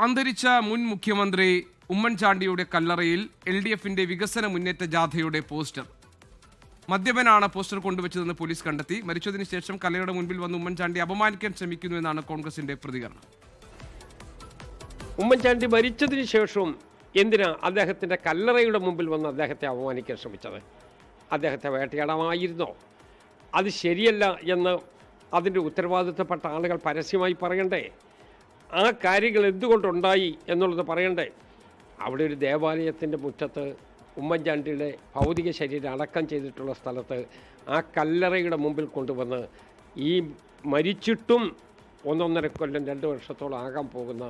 അന്തരിച്ച മുൻ മുഖ്യമന്ത്രി ഉമ്മൻചാണ്ടിയുടെ കല്ലറയിൽ LDFന്റെ വികസന മുന്നേറ്റ ജാഥയുടെ പോസ്റ്റർ. മദ്യപനാണ് പോസ്റ്റർ കൊണ്ടുവച്ചതെന്ന് പോലീസ് കണ്ടെത്തി. മരിച്ചതിന് ശേഷം കല്ലറയുടെ മുൻപിൽ വന്ന് ഉമ്മൻചാണ്ടി അപമാനിക്കാൻ ശ്രമിക്കുന്നു എന്നാണ് കോൺഗ്രസിന്റെ പ്രതികരണം. ഉമ്മൻചാണ്ടി മരിച്ചതിന് ശേഷവും എന്തിനാ അദ്ദേഹത്തിൻ്റെ കല്ലറയുടെ മുമ്പിൽ വന്ന് അദ്ദേഹത്തെ അപമാനിക്കാൻ ശ്രമിച്ചത്? അദ്ദേഹത്തെ വേട്ടയാടാമായിരുന്നോ? അത് ശരിയല്ല എന്ന് അതിൻ്റെ ഉത്തരവാദിത്തപ്പെട്ട ആളുകൾ പരസ്യമായി പറയണ്ടേ? ആ കാര്യങ്ങൾ എന്തുകൊണ്ടുണ്ടായി എന്നുള്ളത് പറയണ്ടേ? അവിടെ ഒരു ദേവാലയത്തിൻ്റെ മുറ്റത്ത് ഉമ്മൻചാണ്ടിയുടെ ഭൗതിക ശരീരം അടക്കം ചെയ്തിട്ടുള്ള സ്ഥലത്ത് ആ കല്ലറയുടെ മുമ്പിൽ കൊണ്ടുവന്ന് ഈ മരിച്ചിട്ടും 1.5 കൊല്ലം 2 വർഷത്തോളം ആകാൻ പോകുന്ന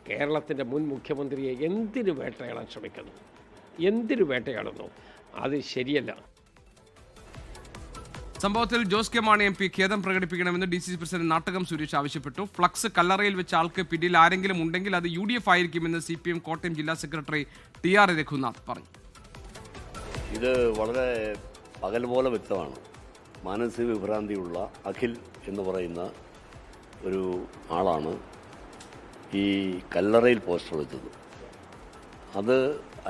കേരളത്തിൻ്റെ മുൻ മുഖ്യമന്ത്രിയെ എന്തിനു വേട്ടയാടാൻ ശ്രമിക്കുന്നു? എന്തിനു വേട്ടയാടുന്നു? അത് ശരിയല്ല. സംഭവത്തിൽ ജോസ് കെ മാണി MP ഖേദം പ്രകടിപ്പിക്കണമെന്ന് DCC പ്രസിഡന്റ് നാട്ടകം സുരേഷ് ആവശ്യപ്പെട്ടു. ഫ്ലക്സ് കല്ലറയിൽ വെച്ച ആൾക്ക് പിന്നിൽ ആരെങ്കിലും ഉണ്ടെങ്കിൽ അത് UDF ആയിരിക്കുമെന്ന് CPM കോട്ടയം ജില്ലാ സെക്രട്ടറി TR രഘുനാഥ് പറഞ്ഞു. ഇത് വളരെ പകൽ പോലെ വ്യക്തമാണ്. മാനസിക വിഭ്രാന്തിയുള്ള അഖിൽ എന്ന് പറയുന്ന ഒരു ആളാണ് ഈ കല്ലറയിൽ പോസ്റ്റർ വെച്ചത്. അത്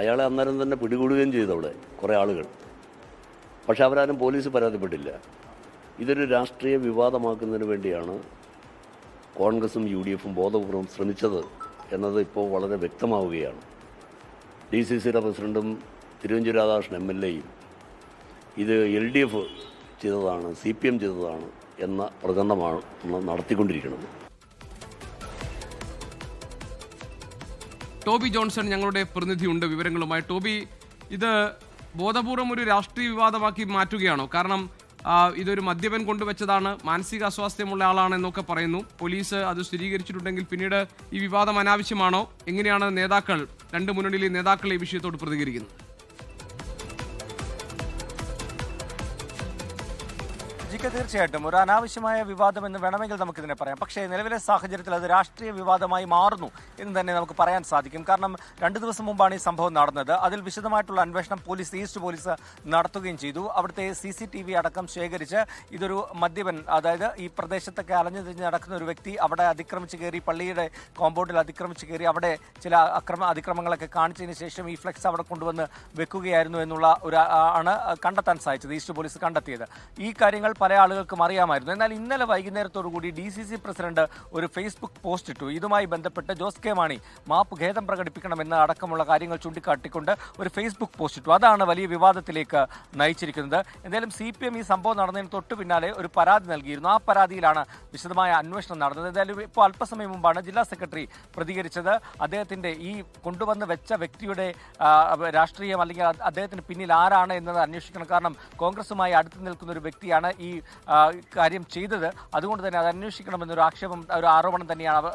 അയാളെ അന്നേരം തന്നെ പിടികൂടുകയും ചെയ്തു അവിടെ കുറേ ആളുകൾ. പക്ഷെ അവരാരും പോലീസ് പരാതിപ്പെട്ടില്ല. ഇതൊരു രാഷ്ട്രീയ വിവാദമാക്കുന്നതിന് വേണ്ടിയാണ് കോൺഗ്രസും UDFും ബോധപൂർവം ശ്രമിച്ചത് എന്നത് ഇപ്പോൾ വളരെ വ്യക്തമാവുകയാണ്. DCCയുടെ പ്രസിഡന്റും തിരുവഞ്ചൂർ രാധാകൃഷ്ണൻ MLAയും ഇത് LDF ചെയ്തതാണ്, CPM ചെയ്തതാണ് എന്ന പ്രചരണമാണ് നടത്തിക്കൊണ്ടിരിക്കുന്നത്. ടോബി ജോൺസൺ ഞങ്ങളുടെ പ്രതിനിധിയുണ്ട് വിവരങ്ങളുമായി. ടോബി, ഇത് ബോധപൂർവം ഒരു രാഷ്ട്രീയ വിവാദമാക്കി മാറ്റുകയാണോ? കാരണം ഇതൊരു മദ്യപൻ കൊണ്ടുവച്ചതാണ്, മാനസിക അസ്വാസ്ഥ്യമുള്ള ആളാണ് എന്നൊക്കെ പറയുന്നു. പോലീസ് അത് സ്ഥിരീകരിച്ചിട്ടുണ്ടെങ്കിൽ പിന്നീട് ഈ വിവാദം അനാവശ്യമാണോ? എങ്ങനെയാണ് നേതാക്കൾ, രണ്ട് മുന്നണിയിലെ നേതാക്കൾ ഈ വിഷയത്തോട് പ്രതികരിക്കുന്നത്? തീർച്ചയായിട്ടും ഒരു അനാവശ്യമായ വിവാദം എന്ന് വേണമെങ്കിൽ നമുക്കിതിനെ പറയാം. പക്ഷേ നിലവിലെ സാഹചര്യത്തിൽ അത് രാഷ്ട്രീയ വിവാദമായി മാറുന്നു എന്ന് തന്നെ നമുക്ക് പറയാൻ സാധിക്കും. കാരണം 2 ദിവസം മുമ്പാണ് ഈ സംഭവം നടന്നത്. അതിൽ വിശദമായിട്ടുള്ള അന്വേഷണം ഈസ്റ്റ് പോലീസ് നടത്തുകയും ചെയ്തു. അവിടുത്തെ CCTV അടക്കം ശേഖരിച്ച് ഇതൊരു മദ്യപൻ, അതായത് ഈ പ്രദേശത്തൊക്കെ അലഞ്ഞു തിരിഞ്ഞ് നടക്കുന്ന ഒരു വ്യക്തി അവിടെ അതിക്രമിച്ച് കയറി, പള്ളിയുടെ കോമ്പൗണ്ടിൽ അതിക്രമിച്ച് കയറി അവിടെ ചില അതിക്രമങ്ങളൊക്കെ കാണിച്ചതിന് ശേഷം ഈ ഫ്ലെക്സ് അവിടെ കൊണ്ടുവന്ന് വെക്കുകയായിരുന്നു എന്നുള്ള ആണ് കണ്ടെത്താൻ സാധിച്ചത്, ഈസ്റ്റ് പോലീസ് കണ്ടെത്തിയത്. ഈ കാര്യങ്ങൾ പല ആളുകൾക്കും അറിയാമായിരുന്നു. എന്നാൽ ഇന്നലെ വൈകുന്നേരത്തോടുകൂടി DCC പ്രസിഡന്റ് ഒരു ഫേസ്ബുക്ക് പോസ്റ്റ് ഇട്ടു. ഇതുമായി ബന്ധപ്പെട്ട് ജോസ് കെ മാണി ഖേദം പ്രകടിപ്പിക്കണമെന്ന് അടക്കമുള്ള കാര്യങ്ങൾ ചൂണ്ടിക്കാട്ടിക്കൊണ്ട് ഒരു ഫേസ്ബുക്ക് പോസ്റ്റ് ഇട്ടു. അതാണ് വലിയ വിവാദത്തിലേക്ക് നയിച്ചിരിക്കുന്നത്. എന്തായാലും CPM ഈ സംഭവം നടന്നതിന് തൊട്ടു പിന്നാലെ ഒരു പരാതി നൽകിയിരുന്നു. ആ പരാതിയിലാണ് വിശദമായ അന്വേഷണം നടന്നത്. എന്തായാലും ഇപ്പോൾ അല്പസമയം മുമ്പാണ് ജില്ലാ സെക്രട്ടറി പ്രതികരിച്ചത്. അദ്ദേഹത്തിന്റെ ഈ കൊണ്ടുവന്ന് വെച്ച വ്യക്തിയുടെ രാഷ്ട്രീയം അല്ലെങ്കിൽ അദ്ദേഹത്തിന് പിന്നിൽ ആരാണ് എന്നത് അന്വേഷിക്കണം. കാരണം കോൺഗ്രസുമായി അടുത്ത് നിൽക്കുന്ന ഒരു വ്യക്തിയാണ് ഈ കാര്യം ചെയ്തത്. അതുകൊണ്ട് തന്നെ അത് അന്വേഷിക്കണമെന്നൊരു ആരോപണം തന്നെയാണ്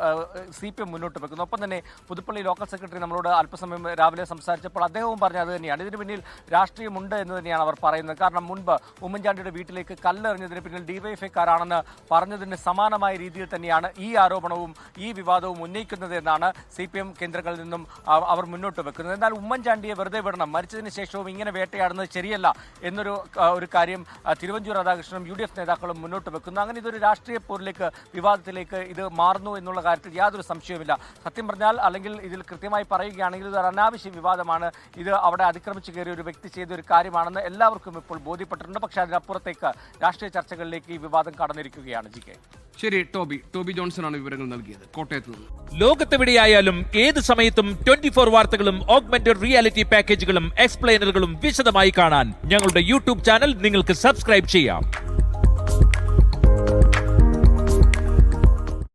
CPM മുന്നോട്ട് വെക്കുന്നത്. ഒപ്പം തന്നെ പുതുപ്പള്ളി ലോക്കൽ സെക്രട്ടറി നമ്മളോട് അല്പസമയം രാവിലെ സംസാരിച്ചപ്പോൾ അദ്ദേഹവും പറഞ്ഞത് അത് തന്നെയാണ്. ഇതിന് പിന്നിൽ രാഷ്ട്രീയമുണ്ട് എന്ന് തന്നെയാണ് അവർ പറയുന്നത്. കാരണം മുൻപ് ഉമ്മൻചാണ്ടിയുടെ വീട്ടിലേക്ക് കല്ലെറിഞ്ഞതിന് പിന്നിൽ DYFIക്കാരാണെന്ന് പറഞ്ഞതിന് സമാനമായ രീതിയിൽ തന്നെയാണ് ഈ ആരോപണവും ഈ വിവാദവും ഉന്നയിക്കുന്നത് എന്നാണ് CPM കേന്ദ്രങ്ങളിൽ നിന്നും അവർ മുന്നോട്ട് വെക്കുന്നത്. എന്നാൽ ഉമ്മൻചാണ്ടിയെ വെറുതെ വിടണം, മരിച്ചതിന് ശേഷവും ഇങ്ങനെ വേട്ടയാടുന്നത് ശരിയല്ല എന്നൊരു കാര്യം തിരുവഞ്ചൂർ രാധാകൃഷ്ണനും UDF നേതാക്കളും മുന്നോട്ട് വെക്കുന്നു. അങ്ങനെ ഇതൊരു രാഷ്ട്രീയ പോരിലേക്ക്, വിവാദത്തിലേക്ക് ഇത് മാറുന്നു എന്നുള്ള കാര്യത്തിൽ യാതൊരു സംശയവുമില്ല. സത്യം പറഞ്ഞാൽ, അല്ലെങ്കിൽ ഇതിൽ കൃത്യമായി പറയുകയാണെങ്കിൽ ഇതൊരു അനാവശ്യ വിവാദമാണ്. ഇത് അവിടെ അതിക്രമിച്ച് കയറിയ ഒരു വ്യക്തി ചെയ്ത ഒരു കാര്യമാണെന്ന് എല്ലാവർക്കും ഇപ്പോൾ ബോധ്യപ്പെട്ടിട്ടുണ്ട്. പക്ഷേ അതിനപ്പുറത്തേക്ക് രാഷ്ട്രീയ ചർച്ചകളിലേക്ക് ഈ വിവാദം കടന്നിരിക്കുകയാണ്. ശരി, ടോബി ജോൺസൺ ആണ് വിവരങ്ങൾ നൽകിയത് കോട്ടയത്ത് നിന്ന്. ലോകത്തെവിടെയായാലും ഏത് സമയത്തും 24 വാർത്തകളും ഓഗ്മെന്റഡ് റിയാലിറ്റി പാക്കേജുകളും എക്സ്പ്ലെയിനറുകളും വിശദമായി കാണാൻ ഞങ്ങളുടെ YouTube ചാനൽ നിങ്ങൾക്ക് സബ്സ്ക്രൈബ് ചെയ്യാം.